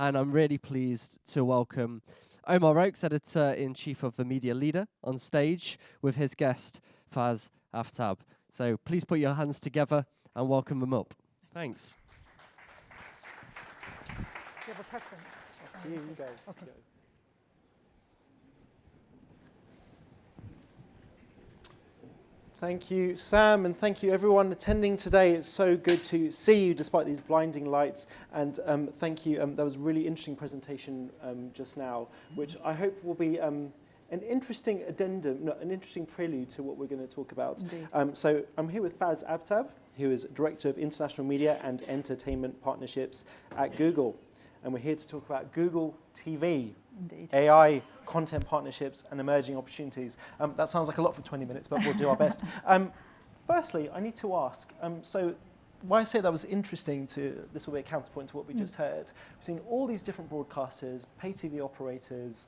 And I'm really pleased to welcome Omar, Editor-in-Chief of The Media Leader, on stage with his guest, Faz Aftab. So please put your hands together and welcome them up. Thanks. Do you have a preference? You go. Okay. Go. Thank you, Sam, and thank you everyone attending today. It's so good to see you despite these blinding lights. And thank you. That was a really interesting presentation just now, which I hope will be an interesting addendum, no, an interesting prelude to what we're going to talk about. So I'm here with Faz Aftab, who is Director of International Media and Entertainment Partnerships at Google. And we're here to talk about Google TV. Indeed. AI, content partnerships, and emerging opportunities. That sounds like a lot for 20 minutes, but we'll do our best. Firstly, I need to ask, so why I say that was interesting this will be a counterpoint to what we just heard. We've seen all these different broadcasters, pay TV operators,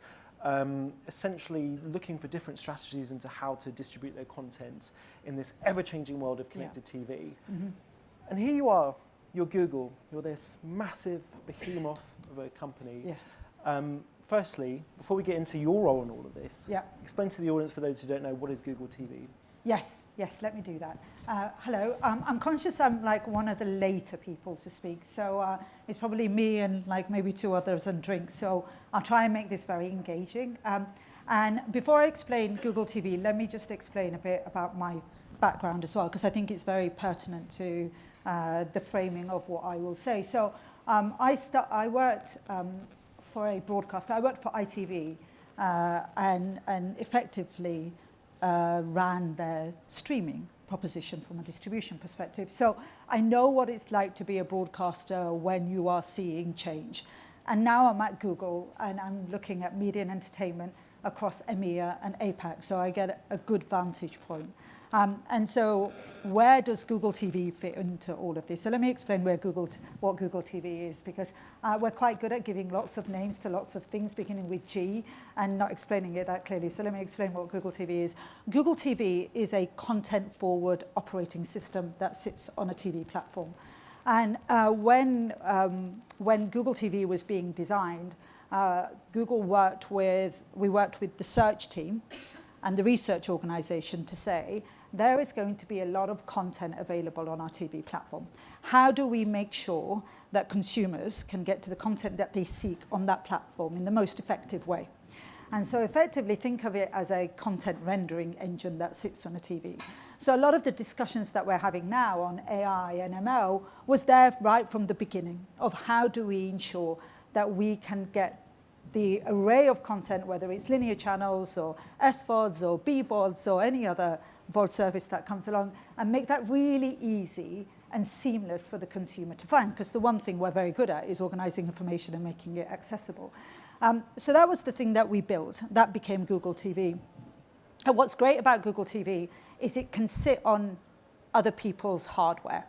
essentially looking for different strategies into how to distribute their content in this ever-changing world of connected TV. And here you are, you're Google, you're this massive behemoth of a company. Yes. Firstly, before we get into your role in all of this, Yeah. explain to the audience, for those who don't know, what is Google TV? Yes, let me do that. Hello, I'm conscious I'm like one of the later people to speak, so it's probably me and like maybe two others and drinks, so I'll try and make this very engaging. And before I explain Google TV, let me just explain a bit about my background as well, because I think it's very pertinent to the framing of what I will say. So I worked for a broadcaster. I worked for ITV and effectively ran their streaming proposition from a distribution perspective. So I know what it's like to be a broadcaster when you are seeing change. And now I'm at Google and I'm looking at media and entertainment across EMEA and APAC, so I get a good vantage point. And so where does Google TV fit into all of this? So let me explain what Google TV is, because we're quite good at giving lots of names to lots of things beginning with G and not explaining it that clearly. So let me explain what Google TV is. Google TV is a content-forward operating system that sits on a TV platform. And when Google TV was being designed, we worked with the search team and the research organization to say, there is going to be a lot of content available on our TV platform. How do we make sure that consumers can get to the content that they seek on that platform in the most effective way? And so effectively think of it as a content rendering engine that sits on a TV. So a lot of the discussions that we're having now on AI and ML was there right from the beginning of how do we ensure that we can get the array of content, whether it's linear channels or SVODs or BVODs or any other VOD service that comes along, and make that really easy and seamless for the consumer to find. Because the one thing we're very good at is organizing information and making it accessible. So that was the thing that we built. That became Google TV. And what's great about Google TV is it can sit on other people's hardware.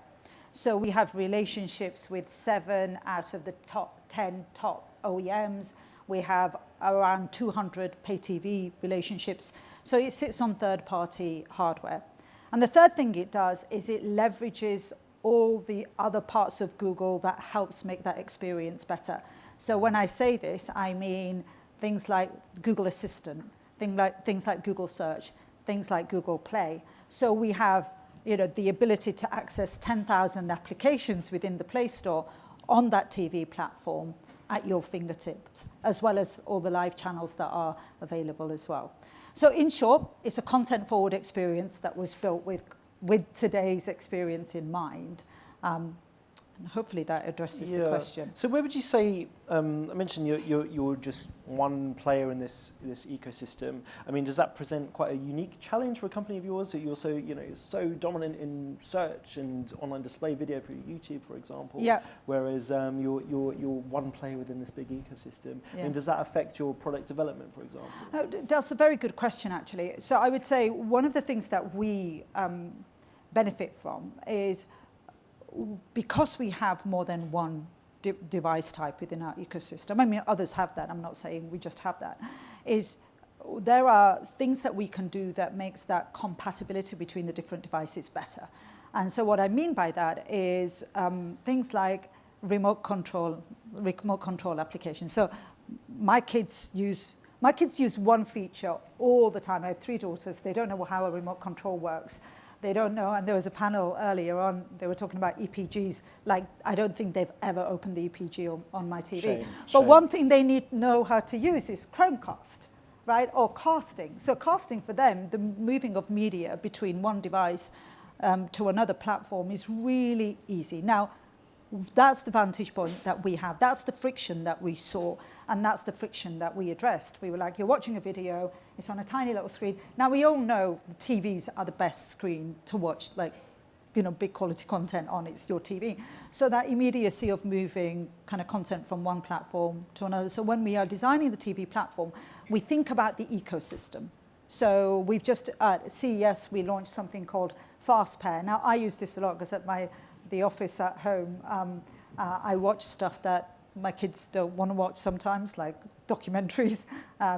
So we have relationships with 7 out of the top 10 top OEMs. We have around 200 pay TV relationships. So it sits on third-party hardware. And the third thing it does is it leverages all the other parts of Google that helps make that experience better. So when I say this, I mean things like Google Assistant, things like Google Search, things like Google Play. So we have the ability to access 10,000 applications within the Play Store on that TV platform at your fingertips, as well as all the live channels that are available as well. So in short, it's a content-forward experience that was built with today's experience in mind. And hopefully that addresses the question. So where would you say, I mentioned you're just one player in this ecosystem. I mean, does that present quite a unique challenge for a company of yours? That you're so dominant in search and online display video for YouTube, for example. Yeah. Whereas you're one player within this big ecosystem. Yeah. I mean, does that affect your product development, for example? That's a very good question, actually. So I would say one of the things that we benefit from is, because we have more than one device type within our ecosystem, I mean, others have that, I'm not saying we just have that, is there are things that we can do that makes that compatibility between the different devices better. And so what I mean by that is things like remote control applications. So my kids use one feature all the time. I have 3 daughters. They don't know how a remote control works. They don't know, and there was a panel earlier on, they were talking about EPGs. Like, I don't think they've ever opened the EPG on my TV. But one thing they need to know how to use is Chromecast, right? Or casting. So casting for them, the moving of media between one device to another platform is really easy. Now, that's the vantage point that we have. That's the friction that we saw, and that's the friction that we addressed. We were like, you're watching a video, it's on a tiny little screen. Now, we all know the TVs are the best screen to watch, like, big quality content on. It's your TV. So that immediacy of moving kind of content from one platform to another. So when we are designing the TV platform, we think about the ecosystem. So we've just, at CES, we launched something called Fast Pair. Now, I use this a lot because at the office at home, I watch stuff that my kids don't want to watch sometimes, like documentaries,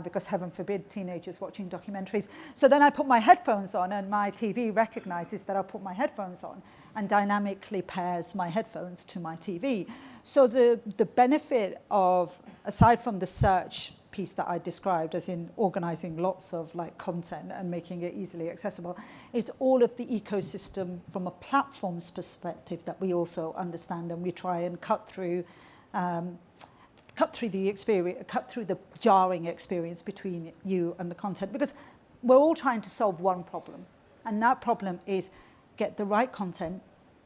because heaven forbid teenagers watching documentaries. So then I put my headphones on, and my TV recognizes that I put my headphones on and dynamically pairs my headphones to my TV. So the benefit of, aside from the search piece that I described, as in organizing lots of like content and making it easily accessible, it's all of the ecosystem from a platform's perspective that we also understand, and we try and cut through the experience, cut through the jarring experience between you and the content, because we're all trying to solve one problem, and that problem is get the right content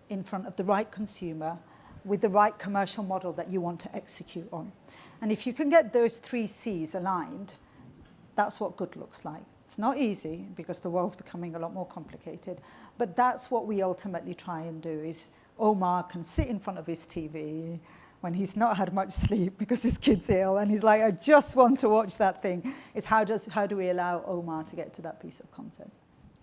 in front of the right consumer with the right commercial model that you want to execute on. And if you can get those 3 C's aligned, that's what good looks like. It's not easy because the world's becoming a lot more complicated, but that's what we ultimately try and do. Is Omar can sit in front of his TV when he's not had much sleep because his kid's ill, and he's like, I just want to watch that thing. Is how do we allow Omar to get to that piece of content?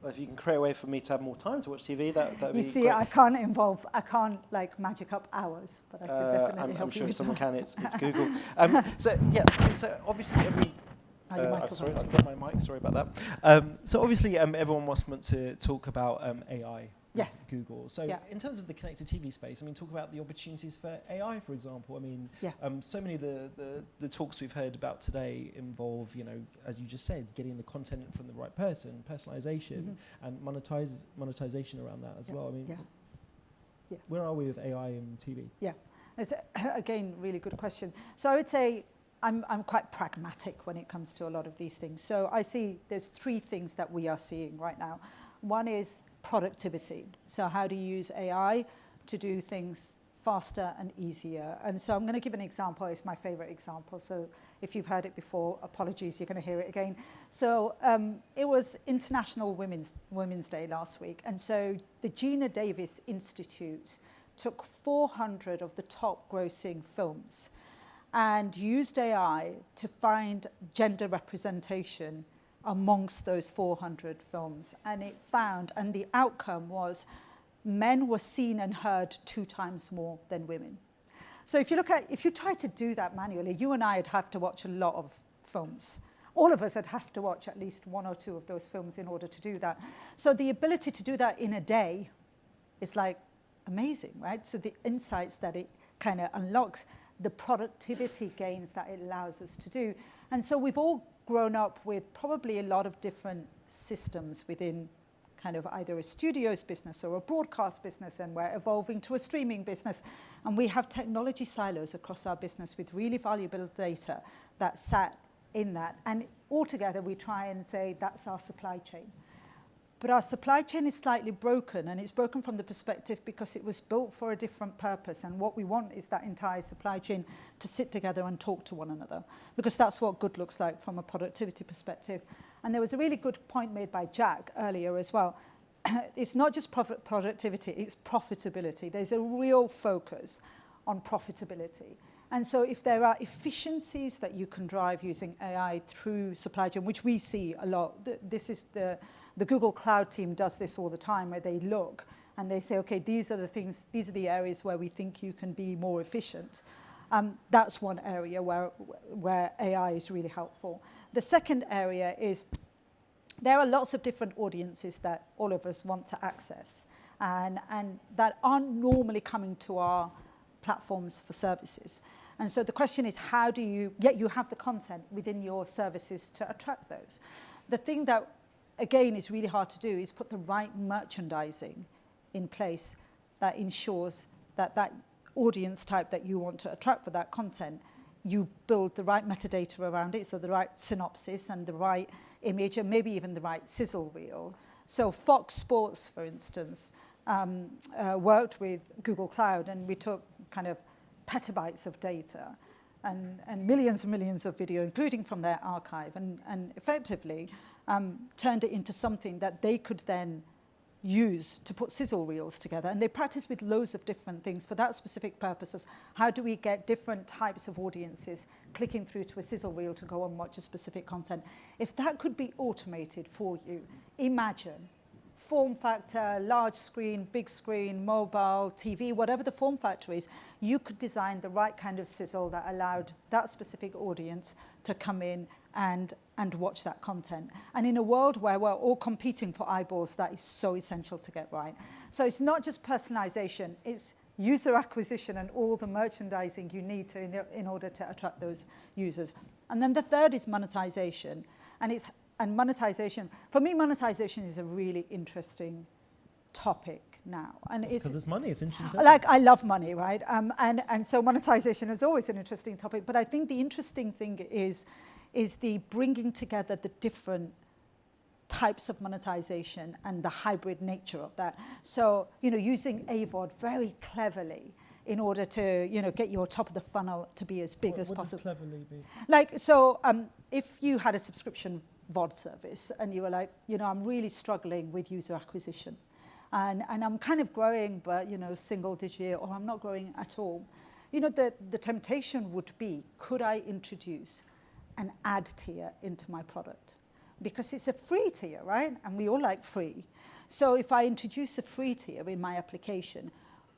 Well, if you can create a way for me to have more time to watch TV, that would be You see, great. I can't like magic up hours, but I could definitely help I'm sure you if with someone that. can, it's Google. So obviously I'm sorry, I dropped my mic. Sorry about that. So obviously everyone must want to talk about AI. Yes. Google. So in terms of the connected TV space, I mean, talk about the opportunities for AI, for example. I mean, so many of the talks we've heard about today involve, as you just said, getting the content from the right person, personalisation, and monetization around that as well. I mean, where are we with AI and TV? Yeah, it's again really good question. So I would say I'm quite pragmatic when it comes to a lot of these things. So I see there's 3 things that we are seeing right now. One is productivity. So how do you use AI to do things faster and easier? And so I'm going to give an example. It's my favorite example. So if you've heard it before, apologies, you're going to hear it again. So it was International Women's Day last week. And so the Gina Davis Institute took 400 of the top grossing films and used AI to find gender representation amongst those 400 films, and it found, and the outcome was, men were seen and heard 2 times more than women. So if you try to do that manually, you and I would have to watch a lot of films. All of us would have to watch at least 1 or 2 of those films in order to do that. So the ability to do that in a day is like amazing, right? So the insights that it kind of unlocks, the productivity gains that it allows us to do. And so we've all grown up with probably a lot of different systems within kind of either a studio's business or a broadcast business, and we're evolving to a streaming business. And we have technology silos across our business with really valuable data that sat in that. And altogether, we try and say that's our supply chain. But our supply chain is slightly broken, and it's broken from the perspective because it was built for a different purpose. And what we want is that entire supply chain to sit together and talk to one another, because that's what good looks like from a productivity perspective. And there was a really good point made by Jack earlier as well. It's not just productivity, it's profitability. There's a real focus on profitability. And so if there are efficiencies that you can drive using AI through supply chain, which we see a lot, this is the Google Cloud team does this all the time, where they look and they say, okay, these are the things, these are the areas where we think you can be more efficient. That's one area where AI is really helpful. The second area is there are lots of different audiences that all of us want to access, and that aren't normally coming to our platforms for services. And so the question is, how do you, yet you have the content within your services to attract those. The thing that, again, is really hard to do is put the right merchandising in place that ensures that that audience type that you want to attract for that content, you build the right metadata around it, so the right synopsis and the right image, and maybe even the right sizzle reel. So Fox Sports, for instance, worked with Google Cloud, and we took kind of petabytes of data and millions of video, including from their archive, and effectively turned it into something that they could then use to put sizzle reels together. And they practiced with loads of different things for that specific purposes. How do we get different types of audiences clicking through to a sizzle reel to go and watch a specific content? If that could be automated for you, imagine form factor, large screen, big screen, mobile, TV, whatever the form factor is, you could design the right kind of sizzle that allowed that specific audience to come in and watch that content. And in a world where we're all competing for eyeballs, that is so essential to get right. So it's not just personalization, it's user acquisition and all the merchandising you need to in order to attract those users. And then the third is monetization. And monetization, for me, monetization is a really interesting topic now. And it's because it's money, it's interesting. Like, I love money, right? And so monetization is always an interesting topic. But I think the interesting thing is the bringing together the different types of monetization and the hybrid nature of that. So, using AVOD very cleverly in order to, get your top of the funnel to be as big as possible. What does cleverly be? Like, so if you had a subscription VOD service and you were like, I'm really struggling with user acquisition and I'm kind of growing, but, single digit, or I'm not growing at all. The temptation would be, could I introduce an ad tier into my product? Because it's a free tier, right? And we all like free. So if I introduce a free tier in my application,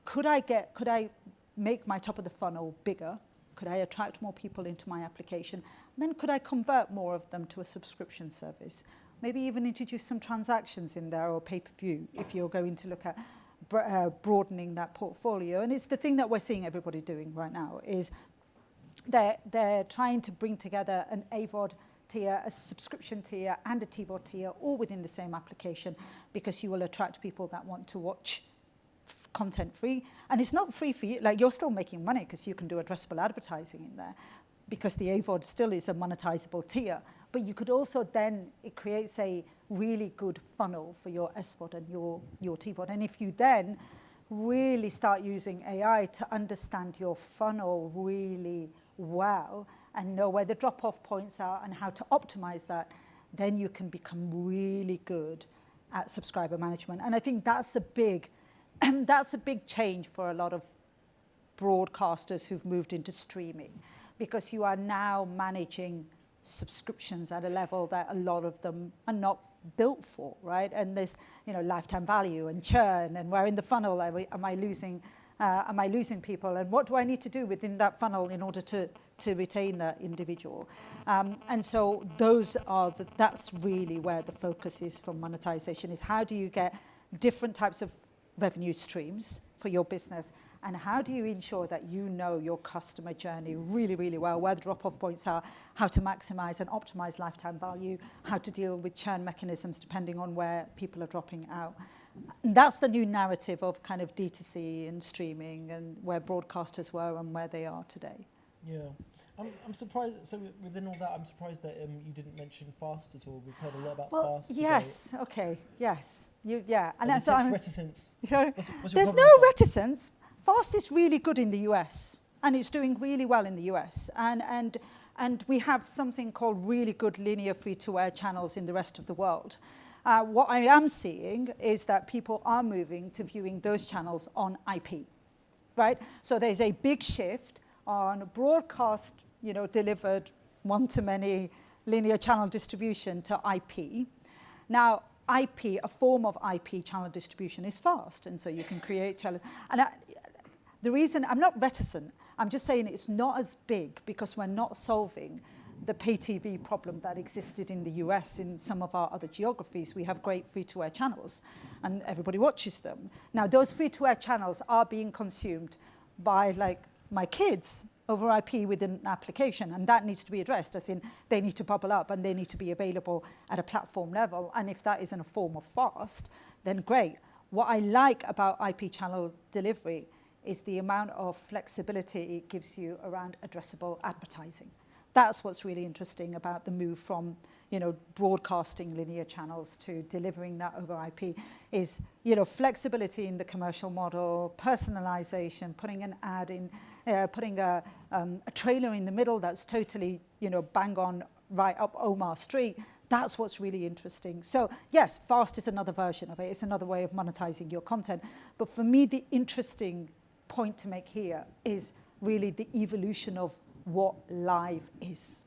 could I make my top of the funnel bigger? Could I attract more people into my application? And then could I convert more of them to a subscription service? Maybe even introduce some transactions in there or pay-per-view if you're going to look at broadening that portfolio. And it's the thing that we're seeing everybody doing right now is they're trying to bring together an AVOD tier, a subscription tier, and a TVOD tier all within the same application, because you will attract people that want to watch content free. And it's not free for you, like, you're still making money because you can do addressable advertising in there, because the AVOD still is a monetizable tier. But you could also then, it creates a really good funnel for your SVOD and your TVOD. And if you then really start using AI to understand your funnel really well and know where the drop-off points are and how to optimize that, then you can become really good at subscriber management. And I think that's a big change for a lot of broadcasters who've moved into streaming, because you are now managing subscriptions at a level that a lot of them are not built for, right? And there's, lifetime value and churn, and where in the funnel am I losing people, and what do I need to do within that funnel in order to retain that individual? And so that's really where the focus is for monetization, is how do you get different types of revenue streams for your business, and how do you ensure that you know your customer journey really, really well, where the drop-off points are, how to maximize and optimize lifetime value, how to deal with churn mechanisms depending on where people are dropping out. And that's the new narrative of kind of D2C and streaming, and where broadcasters were and where they are today. Yeah. I'm surprised, so within all that, I'm surprised that you didn't mention FAST at all. We've heard a lot about FAST. Yes, today. Okay, yes. And that's reticence. What's there's no reticence. FAST is really good in the US, and it's doing really well in the US. And we have something called really good linear free-to-air channels in the rest of the world. What I am seeing is that people are moving to viewing those channels on IP, right? So there's a big shift on broadcast, delivered one-to-many linear channel distribution to IP. Now, IP, a form of IP channel distribution, is fast, and so you can create channels. And the reason, I'm not reticent, I'm just saying it's not as big because we're not solving the pay TV problem that existed in the US. In some of our other geographies, we have great free-to-air channels, and everybody watches them. Now, those free-to-air channels are being consumed by like my kids over IP within an application, and that needs to be addressed, as in they need to bubble up and they need to be available at a platform level. And if that is in a form of FAST, then great. What I like about IP channel delivery is the amount of flexibility it gives you around addressable advertising. That's what's really interesting about the move from, broadcasting linear channels to delivering that over IP is, flexibility in the commercial model, personalisation, putting an ad in, putting a trailer in the middle that's totally, bang on right up Omar Street. That's what's really interesting. So yes, FAST is another version of it. It's another way of monetizing your content. But for me, the interesting point to make here is really the evolution of what live is.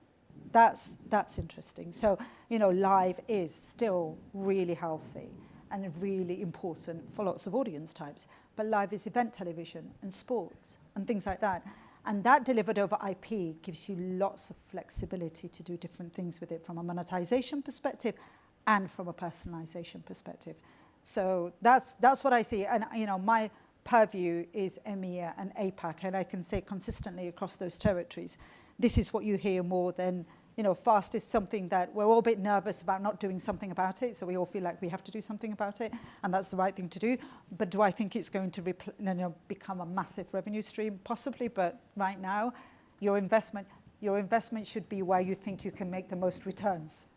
That's interesting. So, live is still really healthy and really important for lots of audience types. But live is event television and sports and things like that. And that delivered over IP gives you lots of flexibility to do different things with it from a monetization perspective and from a personalization perspective. So that's what I see. And, my purview is EMEA and APAC, and I can say consistently across those territories, this is what you hear more than, FAST is something that we're all a bit nervous about not doing something about it, so we all feel like we have to do something about it, and that's the right thing to do. But do I think it's going to become a massive revenue stream? Possibly, but right now, your investment should be where you think you can make the most returns.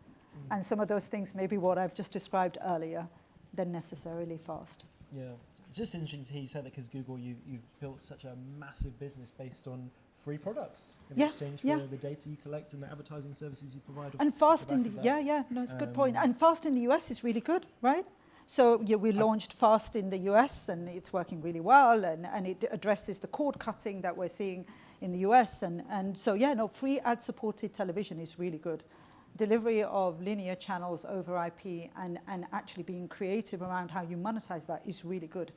And some of those things may be what I've just described earlier than necessarily FAST. Yeah. It's just interesting to hear you say that, because Google, you've built such a massive business based on free products in exchange for the data you collect and the advertising services you provide. And FAST it's a good point. And FAST in the US is really good, right? So we launched FAST in the US, and it's working really well, and it addresses the cord cutting that we're seeing in the US. And so, free ad-supported television is really good. Delivery of linear channels over IP and actually being creative around how you monetize that is really good.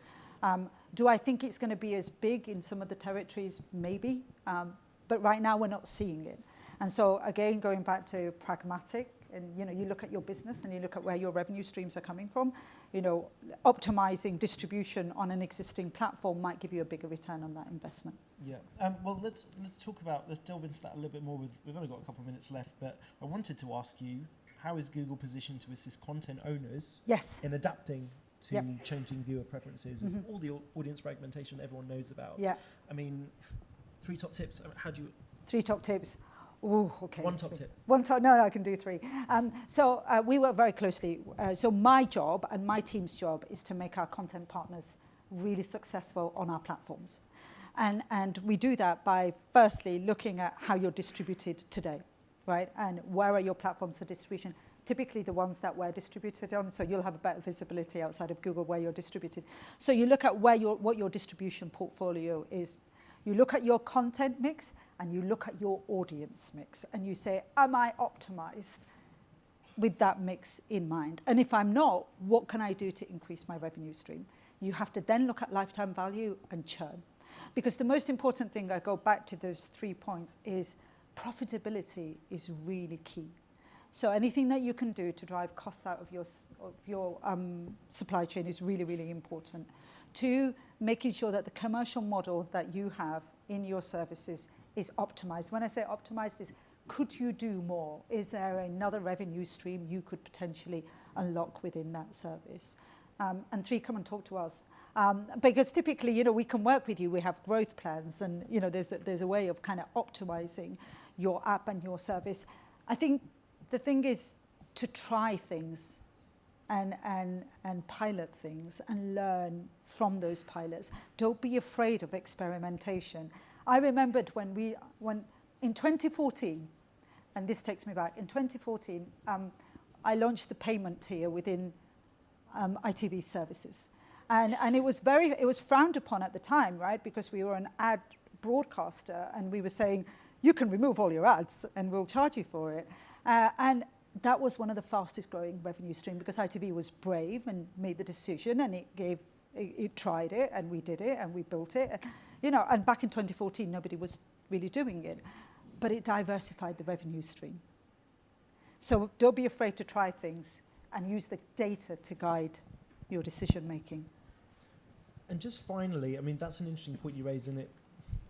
Do I think it's going to be as big in some of the territories? Maybe. But right now we're not seeing it. And so again, going back to pragmatic, and you look at your business and you look at where your revenue streams are coming from, optimizing distribution on an existing platform might give you a bigger return on that investment. Yeah. Well, let's delve into that a little bit more. We've only got a couple of minutes left, but I wanted to ask you, how is Google positioned to assist content owners in adapting to changing viewer preferences with all the audience fragmentation that everyone knows about? Yeah. I mean, 3 top tips. How do you? 3 top tips. Oh, okay. 1 top tip. No, I can do 3. So we work very closely. So my job and my team's job is to make our content partners really successful on our platforms. And we do that by firstly looking at how you're distributed today, right? And where are your platforms for distribution? Typically the ones that we're distributed on, so you'll have a better visibility outside of Google where you're distributed. So you look at what your distribution portfolio is. You look at your content mix and you look at your audience mix and you say, am I optimized with that mix in mind? And if I'm not, what can I do to increase my revenue stream? You have to then look at lifetime value and churn. Because the most important thing, I go back to those 3 points, is profitability is really key. So anything that you can do to drive costs out of your supply chain is really, really important. 2, making sure that the commercial model that you have in your services is optimized. When I say optimized, is could you do more? Is there another revenue stream you could potentially unlock within that service? And 3, come and talk to us. Because typically, we can work with you. We have growth plans, and there's a way of kind of optimizing your app and your service. I think the thing is to try things and pilot things and learn from those pilots. Don't be afraid of experimentation. I remembered when in 2014, and this takes me back, in 2014, I launched the payment tier within ITV services. And it was frowned upon at the time, right? Because we were an ad broadcaster and we were saying, you can remove all your ads and we'll charge you for it. And that was one of the fastest growing revenue stream because ITV was brave and made the decision, and it tried it, and we did it, and we built it. And back in 2014, nobody was really doing it, but it diversified the revenue stream. So don't be afraid to try things and use the data to guide your decision making. And just finally, I mean, that's an interesting point you raise, and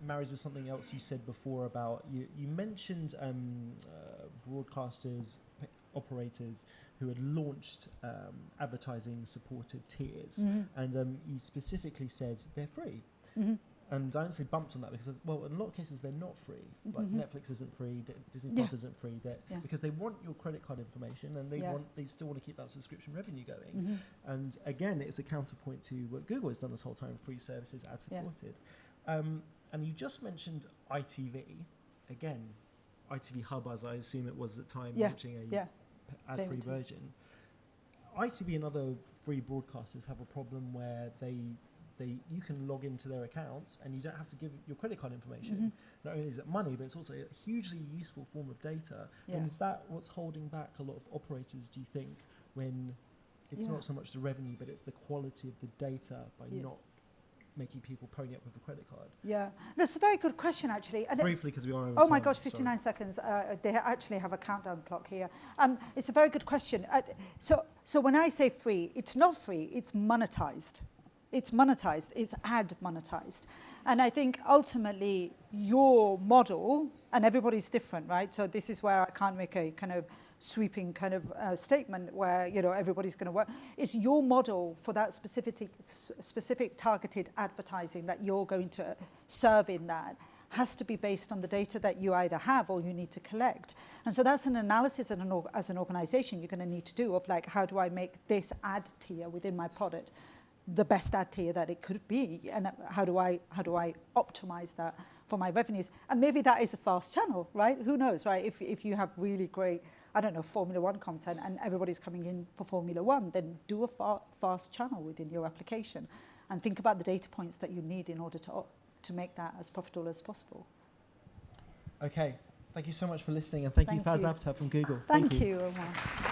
marries with something else you said before about, you mentioned broadcasters, operators who had launched advertising supported tiers, and you specifically said they're free. And I honestly bumped on that because, well, in a lot of cases they're not free. Like Netflix isn't free, Disney Plus isn't free, because they want your credit card information, and they still want to keep that subscription revenue going. And again, it's a counterpoint to what Google has done this whole time: free services, ad supported. And you just mentioned ITV, again, ITV Hub, as I assume it was at the time, launching a ad-free version. ITV and other free broadcasters have a problem where you can log into their accounts and you don't have to give your credit card information. Not only is it money, but it's also a hugely useful form of data. And is that what's holding back a lot of operators, do you think, when it's not so much the revenue, but it's the quality of the data by not making people pony up with a credit card? Yeah, that's a very good question, actually. And briefly, because we are over oh time, my gosh, 59 seconds. They actually have a countdown clock here. It's a very good question. So when I say free, it's not free, it's monetized. It's monetized, it's ad monetized. And I think ultimately your model, and everybody's different, right? So this is where I can't make a kind of sweeping kind of statement where, you know, everybody's going to work. It's your model for that specific targeted advertising that you're going to serve in that has to be based on the data that you either have or you need to collect. And so that's an analysis as an organization you're going to need to do of, like, how do I make this ad tier within my product the best ad tier that it could be, and how do I optimize that for my revenues? And maybe that is a fast channel, right? Who knows, right? If you have really great, I don't know, Formula One content and everybody's coming in for Formula One, then do a fast channel within your application and think about the data points that you need in order to make that as profitable as possible. Okay, thank you so much for listening, and thank you, Faz Aftab from Google. Thank you, Omar.